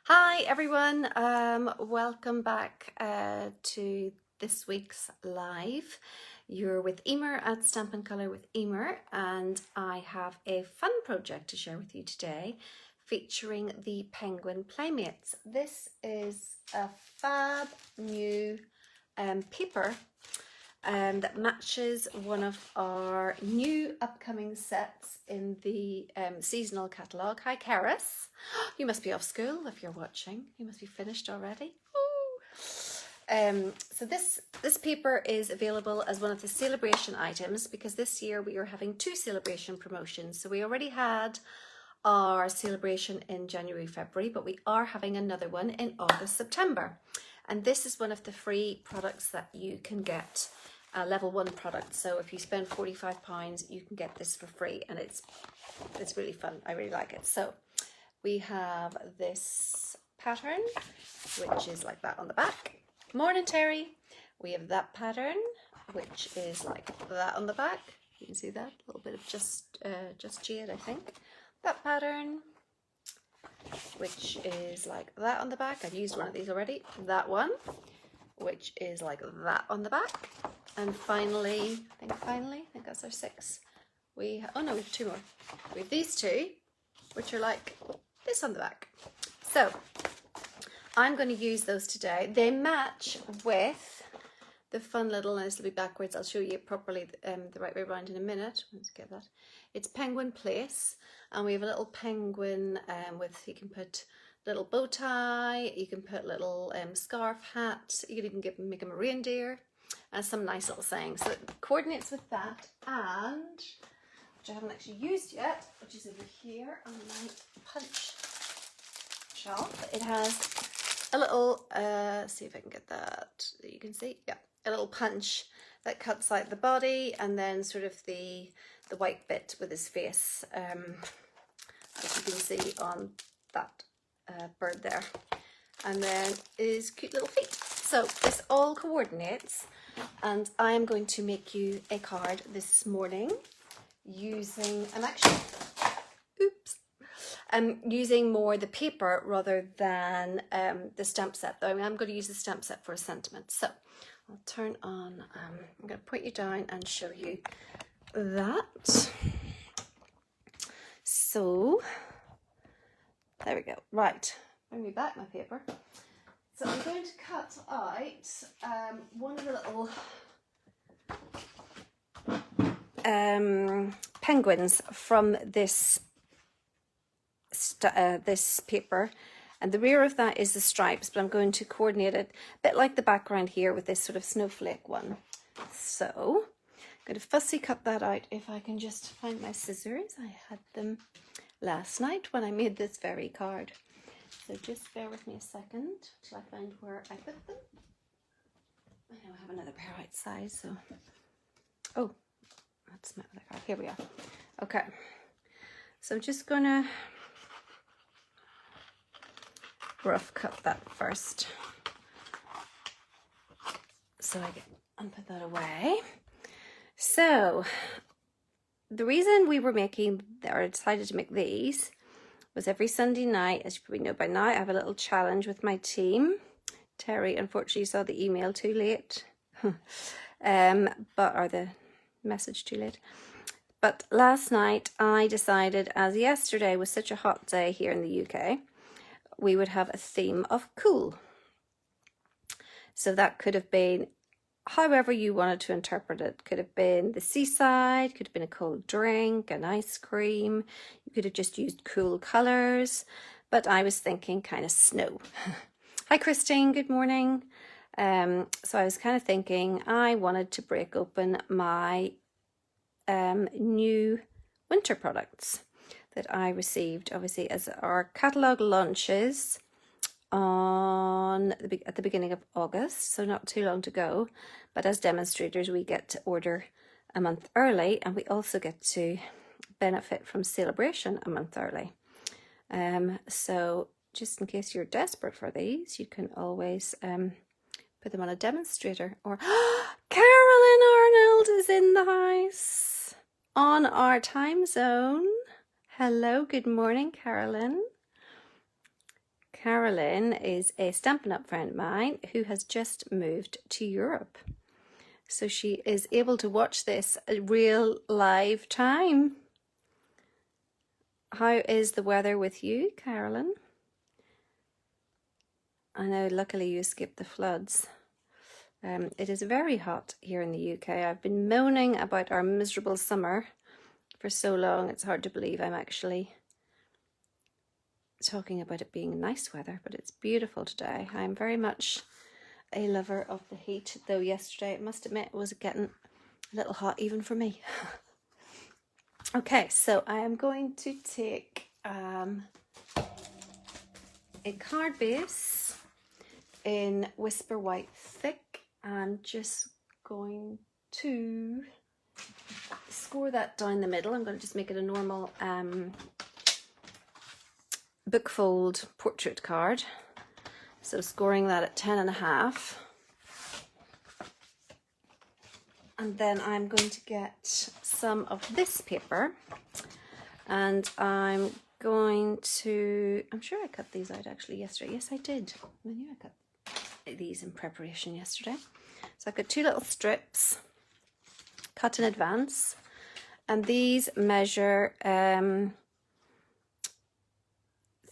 Hi everyone, welcome back to this week's live. You're with Emer at Stamp and Colour with Emer, and I have a fun project to share with you today featuring the Penguin Playmates. This is a fab new paper that matches one of our new upcoming sets in the seasonal catalogue. Hi Karis, you must be off school if you're watching. You must be finished already. So this paper is available as one of the celebration items because this year we are having two celebration promotions. So we already had our celebration in January, February, but we are having another one in August, September. And this is one of the free products that you can get, a level 1 product. So if you spend £45, you can get this for free, and it's really fun. I really like it. So we have this pattern, which is like that on the back. Morning, Terry. We have that pattern, which is like that on the back. You can see that, a little bit of just jade, I think. That pattern, which is like that on the back. I've used one of these already. That one, which is like that on the back. And finally, I think that's our 6. We have 2 more. We have these 2, which are like this on the back. So I'm going to use those today. They match with the fun little, and this will be backwards. I'll show you properly the right way around in a minute. Let's get that. It's Penguin Place, and we have a little penguin with, you can put little bow tie, you can put little scarf hat, you can even make him a reindeer, and some nice little sayings. So it coordinates with that, and which I haven't actually used yet, which is over here on my punch shelf. It has a little, see if I can get that, you can see, yeah, a little punch that cuts out the body, and then sort of the white bit with his face, as you can see on that bird there, and then his cute little feet. So this all coordinates, and I am going to make you a card this morning using, using more the paper rather than the stamp set, though. I'm going to use the stamp set for a sentiment. So I'll turn on, I'm going to point you down and show you that. So there we go. Right, bring me back my paper. So I'm going to cut out one of the little penguins from this paper, and the rear of that is the stripes, but I'm going to coordinate it a bit like the background here with this sort of snowflake one. So I'm going to fussy cut that out. If I can just find my scissors, I had them last night when I made this very card. So just bear with me a second till I find where I put them. I know I have another pair outside, so oh, that's my other card. Here we are. Okay, so I'm just gonna rough cut that first, so I get and put that away. So the reason we were making, or decided to make these, was every Sunday night, as you probably know by now, I have a little challenge with my team. Terry unfortunately saw the email too late, or the message too late. But last night I decided, as yesterday was such a hot day here in the UK, we would have a theme of cool. So that could have been however you wanted to interpret it. Could have been the seaside, could have been a cold drink, an ice cream. You could have just used cool colours, but I was thinking kind of snow. Hi Christine, good morning. So I was kind of thinking I wanted to break open my new winter products that I received, obviously, as our catalogue launches at the beginning of August, so not too long to go. But as demonstrators, we get to order a month early, and we also get to benefit from celebration a month early. So just in case you're desperate for these, you can always put them on a demonstrator. Or Carolyn Arnold is in the house on our time zone. Hello, good morning, Carolyn. Carolyn is a Stampin' Up! Friend of mine who has just moved to Europe. So she is able to watch this real live time. How is the weather with you, Carolyn? I know luckily you escaped the floods. It is very hot here in the UK. I've been moaning about our miserable summer for so long. It's hard to believe I'm actually talking about it being nice weather, but it's beautiful today. I'm very much a lover of the heat, though yesterday, I must admit, it was getting a little hot even for me. Okay, so I am going to take a card base in Whisper White Thick. I'm just going to score that down the middle. I'm going to just make it a normal bookfold portrait card. So scoring that at 10.5. And then I'm going to get some of this paper and I'm going to, I'm sure I cut these out actually yesterday. Yes, I did. I knew I cut these in preparation yesterday. So I've got 2 little strips cut in advance, and these measure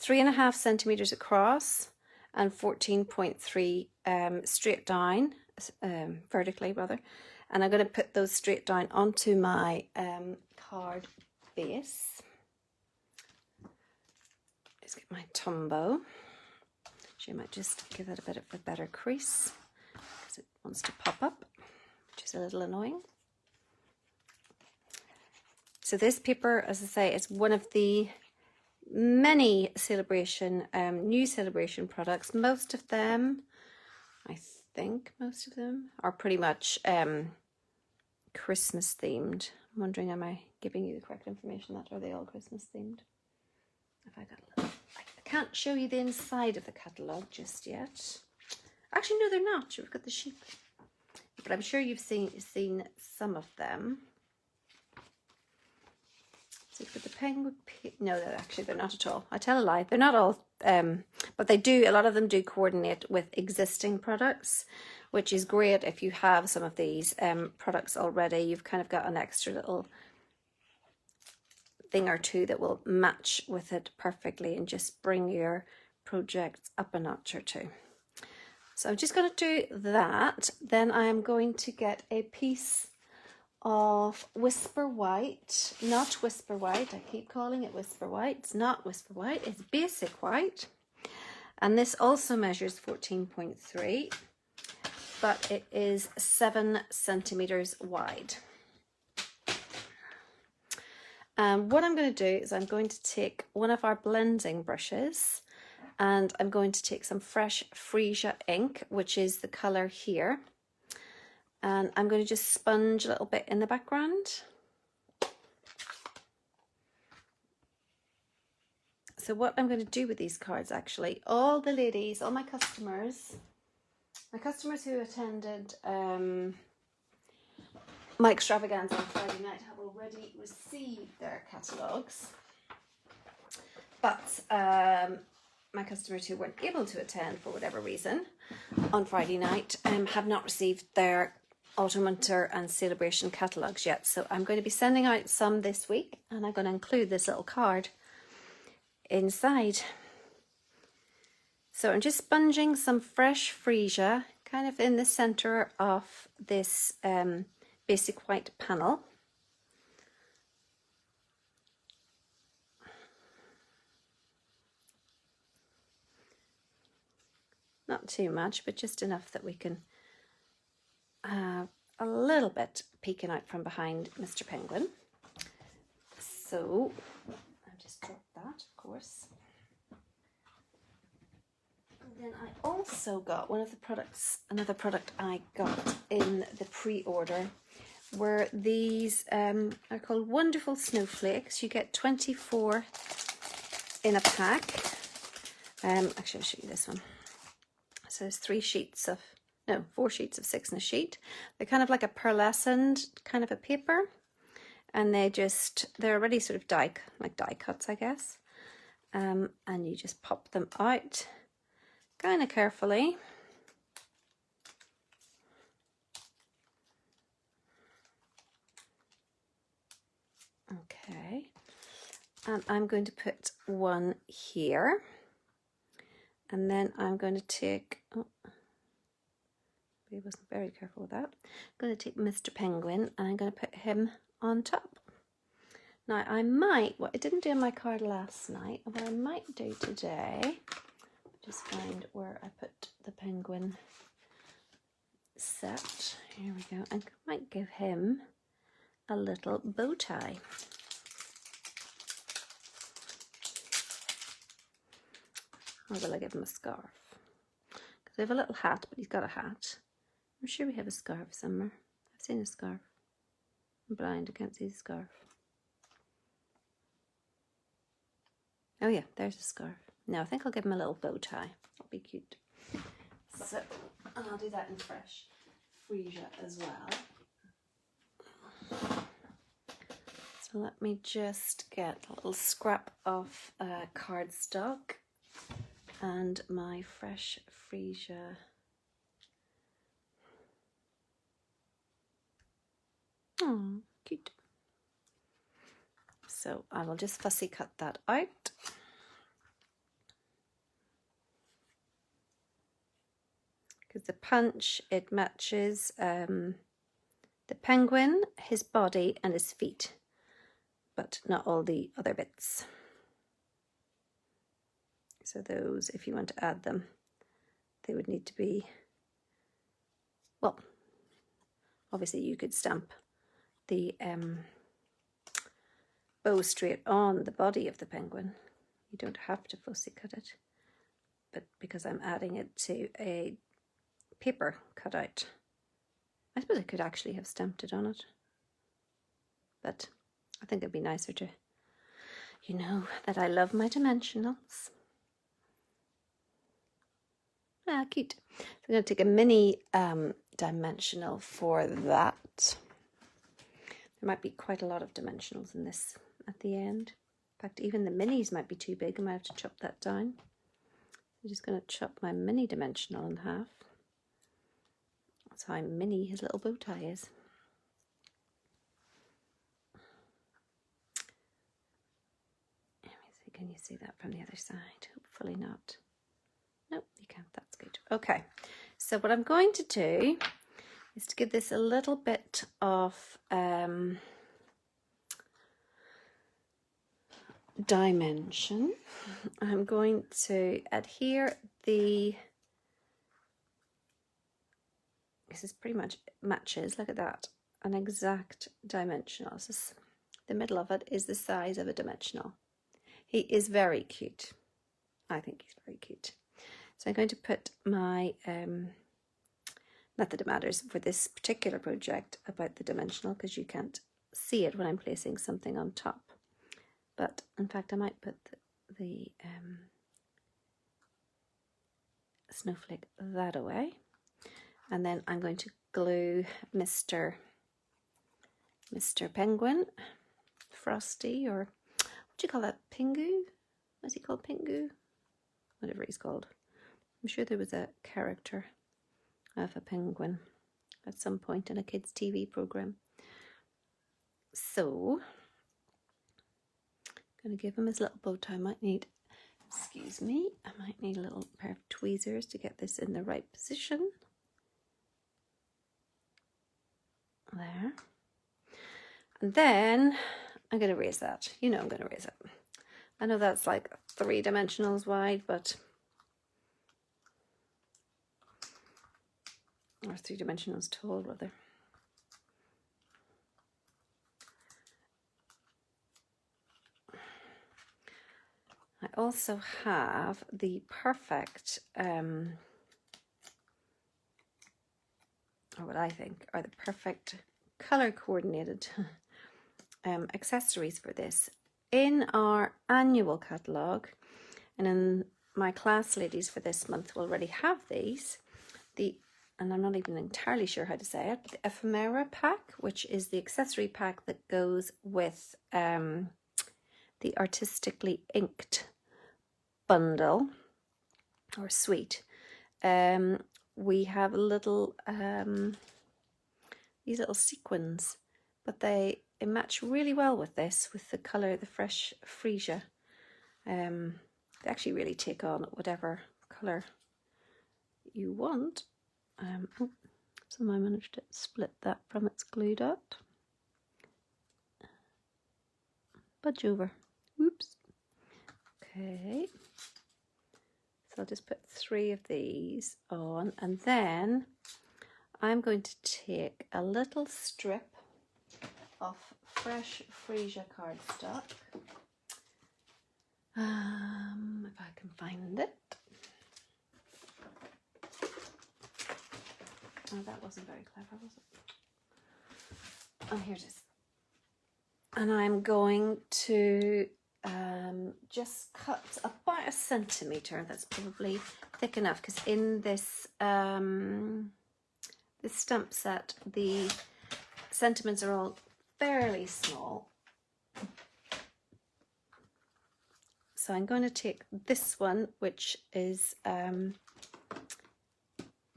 3.5 centimeters across and 14.3 straight down, vertically rather. And I'm going to put those straight down onto my card base. Let's get my Tombow. She might just give it a bit of a better crease because it wants to pop up, which is a little annoying. So this paper, as I say, is one of the many celebration, new celebration products. Most of them, I think most of them are pretty much Christmas themed. I'm wondering, am I giving you the correct information? That are they all Christmas themed? Have I got a little, I can't show you the inside of the catalogue just yet. Actually, no, they're not. We've got the sheep, but I'm sure you've seen some of them. So for the penguin, no, they're not at all. I tell a lie. They're not all, but they do. A lot of them do coordinate with existing products, which is great if you have some of these products already. You've kind of got an extra little thing or two that will match with it perfectly and just bring your projects up a notch or two. So I'm just going to do that. Then I am going to get a piece of Whisper White, not Whisper White. I keep calling it Whisper White. It's not Whisper White, it's Basic White. And this also measures 14.3, but it is 7 centimeters wide. And what I'm going to do is I'm going to take one of our blending brushes and I'm going to take some fresh freesia ink, which is the color here. And I'm going to just sponge a little bit in the background. So what I'm going to do with these cards, actually, all the ladies, all my customers who attended my extravaganza on Friday night have already received their catalogues. But my customers who weren't able to attend for whatever reason on Friday night have not received their autumn, winter and celebration catalogues yet. So I'm going to be sending out some this week and I'm going to include this little card inside. So I'm just sponging some fresh freesia kind of in the center of this Basic White panel. Not too much, but just enough that we can a little bit peeking out from behind Mr. Penguin. So I've just dropped that, of course. And then I also got one of the products, another product I got in the pre-order were these are called Wonderful Snowflakes. You get 24 in a pack. Actually, I'll show you this one. So there's 4 sheets of 6 in a sheet. They're kind of like a pearlescent kind of a paper, and they're already sort of die cuts, I guess. And you just pop them out, kind of carefully. Okay, and I'm going to put one here, and then I'm going to take, oh, I wasn't very careful with that. I'm going to take Mr. Penguin and I'm going to put him on top. Now I might, what I didn't do in my card last night, what I might do today, just find where I put the penguin set. Here we go. I might give him a little bow tie. Or will I give him a scarf? Because I have a little hat, but he's got a hat. I'm sure we have a scarf somewhere. I've seen a scarf. I'm blind, I can't see the scarf. Oh yeah, there's a scarf. No, I think I'll give him a little bow tie. That'll be cute. So, and I'll do that in fresh freesia as well. So let me just get a little scrap of cardstock and my fresh freesia. Oh, cute. So I will just fussy cut that out. Because the punch, it matches the penguin, his body and his feet, but not all the other bits. So those, if you want to add them, they would need to be, well, obviously you could stamp the bow straight on the body of the penguin. You don't have to fussy cut it, but because I'm adding it to a paper cutout, I suppose I could actually have stamped it on it, but I think it'd be nicer to, you know, that I love my dimensionals. Ah, cute. So I'm going to take a mini dimensional for that. There might be quite a lot of dimensionals in this at the end. In fact, even the minis might be too big. I might have to chop that down. I'm just going to chop my mini dimensional in half. That's how mini his little bow tie is. Let me see, can you see that from the other side? Hopefully not. Nope, you can't. That's good. Okay, so what I'm going to do is to give this a little bit of dimension. I'm going to adhere the, this is pretty much matches, look at that, an exact dimensional. So the middle of it is the size of a dimensional. He is very cute. I think he's very cute. So I'm going to put my, not that it matters for this particular project about the dimensional, because you can't see it when I'm placing something on top. But in fact, I might put the snowflake that away. And then I'm going to glue Mr. Penguin, Frosty, or what do you call that, Pingu? What's he called, Pingu? Whatever he's called. I'm sure there was a character of a penguin at some point in a kids' TV program. So I'm going to give him his little bow tie. I might need, excuse me, I might need a little pair of tweezers to get this in the right position. There. And then I'm going to raise that. You know I'm going to raise it. I know that's like 3 dimensionals wide, but, or 3 dimensionals tall rather. I also have the perfect, or what I think are the perfect color coordinated accessories for this in our annual catalogue, and in my class ladies for this month will already have these. And I'm not even entirely sure how to say it, but the ephemera pack, which is the accessory pack that goes with the artistically inked bundle or suite we have little these little sequins, but they match really well with this, with the colour, the fresh freesia. They actually really take on whatever colour you want. Somehow I managed to split that from its glue dot. Budge over. Oops. Okay. So I'll just put 3 of these on, and then I'm going to take a little strip of fresh freesia cardstock. If I can find it. Oh, that wasn't very clever, was it? Oh, here it is. And I'm going to just cut about 1 centimetre. That's probably thick enough, because in this this stamp set, the sentiments are all fairly small. So I'm going to take this one, which is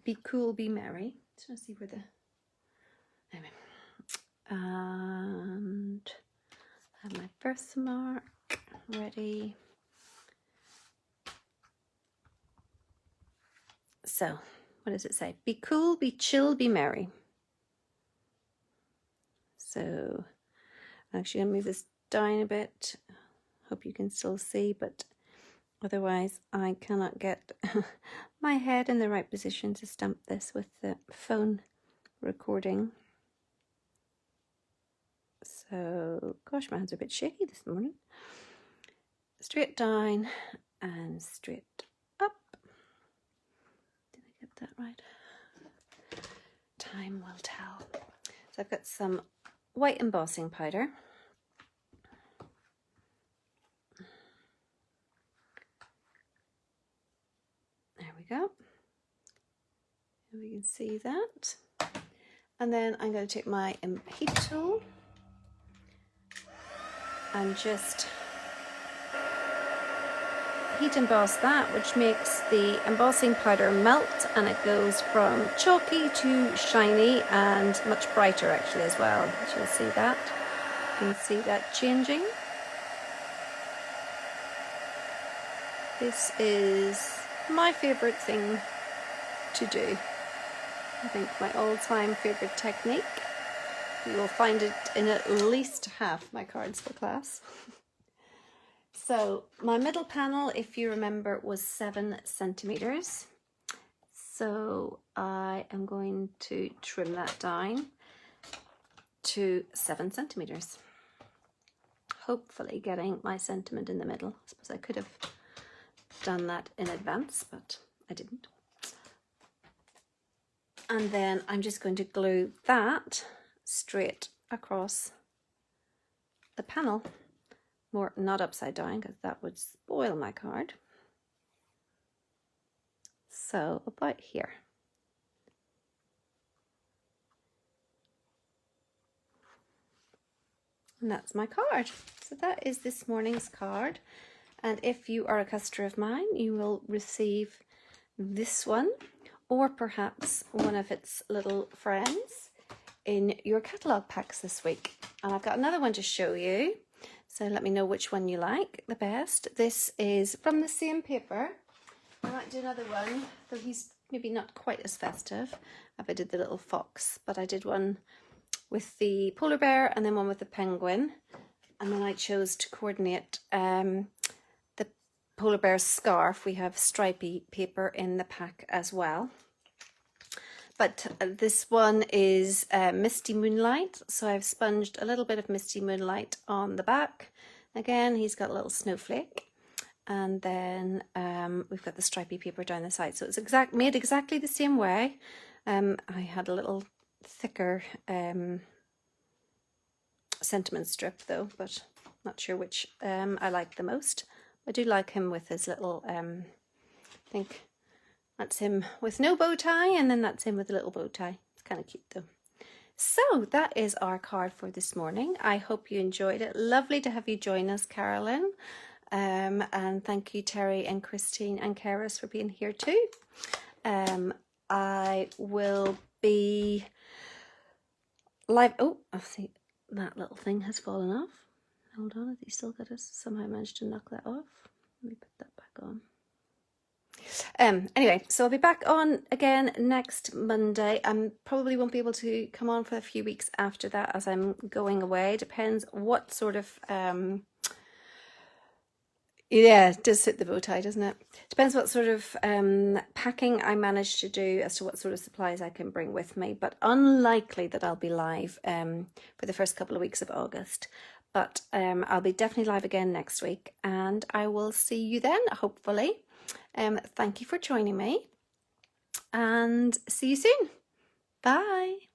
Be Cool, Be Merry. Just want to see where the... Anyway. And I have my birthmark ready. So, what does it say? Be cool, be chill, be merry. So, I'm actually going to move this down a bit. Hope you can still see, but otherwise I cannot get my head in the right position to stamp this with the phone recording. So, gosh, my hands are a bit shaky this morning. Straight down and straight up. Did I get that right? Time will tell. So I've got some white embossing powder. There we go. And we can see that. And then I'm going to take my heat tool and just heat emboss that, which makes the embossing powder melt, and it goes from chalky to shiny and much brighter actually as well. You'll see that. You can see that changing. This is my favourite thing to do. I think my all-time favourite technique. You will find it in at least half my cards for class. So my middle panel, if you remember, was 7 centimetres. So I am going to trim that down to 7 centimetres. Hopefully getting my sentiment in the middle. I suppose I could have done that in advance, but I didn't. And then I'm just going to glue that straight across the panel. More not upside down, because that would spoil my card. So about here. And that's my card. So that is this morning's card. And if you are a customer of mine, you will receive this one, or perhaps one of its little friends, in your catalogue packs this week. And I've got another one to show you. So let me know which one you like the best. This is from the same paper. I might do another one, though he's maybe not quite as festive if I did the little fox, but I did one with the polar bear and then one with the penguin. And then I chose to coordinate the polar bear scarf. We have stripy paper in the pack as well. But this one is Misty Moonlight, so I've sponged a little bit of Misty Moonlight on the back. Again, he's got a little snowflake. And then we've got the stripy paper down the side. So it's made exactly the same way. I had a little thicker sentiment strip though, but not sure which I like the most. I do like him with his little, I think that's him with no bow tie, and then that's him with a little bow tie. It's kind of cute though. So that is our card for this morning. I hope you enjoyed it. Lovely to have you join us, Carolyn. And thank you, Terry and Christine and Keris, for being here too. I will be live. Oh, I see that little thing has fallen off. Hold on, have you still got us? Somehow managed to knock that off. Let me put that back on. Anyway, so I'll be back on again next Monday. I probably won't be able to come on for a few weeks after that as I'm going away. Depends what sort of yeah, it does fit the bow tie, doesn't it? Depends what sort of packing I manage to do as to what sort of supplies I can bring with me, but unlikely that I'll be live for the first couple of weeks of August. But I'll be definitely live again next week, and I will see you then, hopefully. Thank you for joining me, and see you soon. Bye.